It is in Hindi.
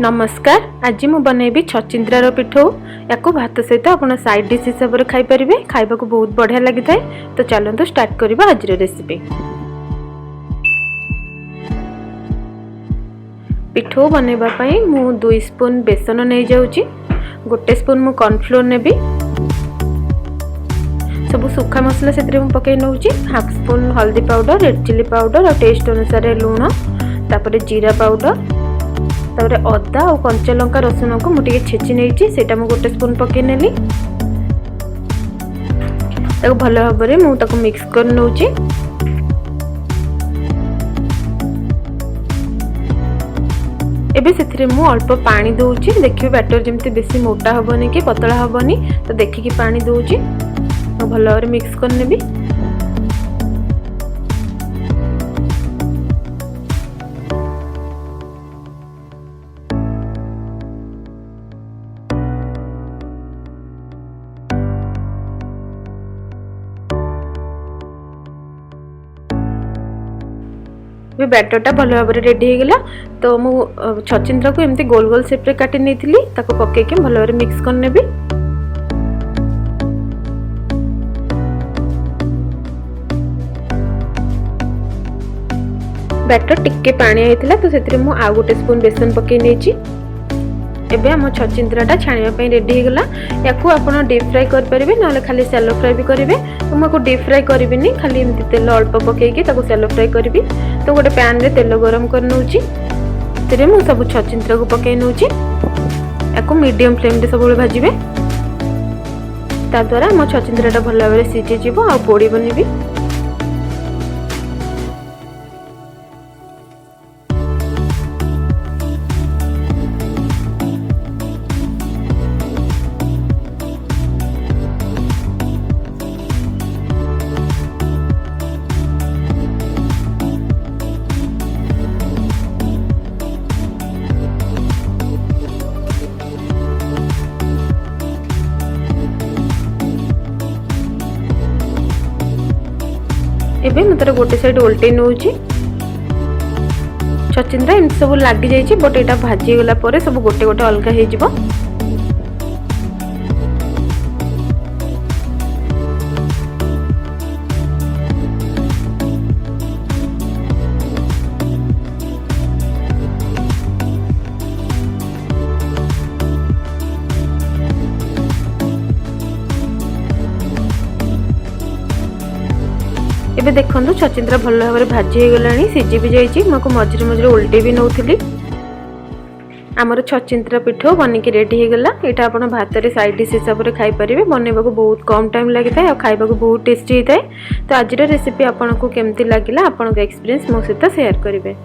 नमस्कार। आज मु बनैबी छचिंद्रार पिठौ। या भात सहित आप साइड डिश हिसाब से खाईपर खाइबा को बहुत बढ़िया लगी था। तो चलते स्टार्ट करवा आज रेसिपी। पिठौ बनवाई मु 2 स्पून बेसन नहीं जाऊँगी, 1 स्पून मु कॉर्नफ्लोर नेबी, सब सुखा मसला से पकई नौ, 1/2 स्पून हल्दी पाउडर, रेड चिली पाउडर और टेस्ट अनुसार लुण, तापर जीरा पाउडर, तापर अदा और कंचा लंका रसुण को मुझे छेची नहीं से 1 स्पून पकई नेली। भल भाव में मुझे मिक्स कर नौची। एबे से मु अल्प पानी दौची। देखिए बैटर जमती बेसी मोटा हेनी कि पतला हेनी, तो देखिकी पानी दौची। तो भल भाव मिक्स कर नेबी। भी बैटरटा भल भाव में रेडी हो गला। तो मु छचिंद्रा को एमती गोल गोल शेप रे काटी नेथिली, ताको पकेके भल भाव में मिक्स कर नेबी। बैटर टिके पानी आइथिला, तो सेतिर मु आ 1 स्पून बेसन पके नेची। एबे हम छचिंद्राटा छाणिया पई रेडी हो गला। याकू आपण डीप फ्राई कर परिबे, नाले खाली शैलो फ्राई भी करिवे। तो मको डीप फ्राई करिबिनी, खाली एमती तेल अल्प पकेके ताको शैलो फ्राई करबी। तो गोटे पैन रे तेल गरम कर नउची, तेरे मु सब छचिंद्रा को पके नउची। याकू मीडियम फ्लेम रे सब भाजिबे, ता द्वारा हम छचिंद्राटा भल भाव में सिझी जिवो आ पोड़ीबनी भी। एबे मैं तार गोटे साइड उल्टे नौची। छचिंद्रा एमती सब लगी जाइए, बट यहाँ भाजी गला पर सब गोटे गोटे अलग हो जिवो। एबे देखंतु छचिंद्रा भल भाव में भाजी हो गलानी, सिझी भी जाइए। मको मझे मझे उल्टे भी नौथिली। आमर छचिंद्रा पिठौ बनिकी रेडी हो गला। यहाँ आप भात रे साइड डिश हिसाब से खाई परिबे। बनैबा को बहुत कम टाइम लगी था और खाइबा को बहुत टेस्टी होता है। तो आज रेसिपी आपको केमती लगिला, आपन एक्सपीरियंस मो सहित शेयर करेंगे।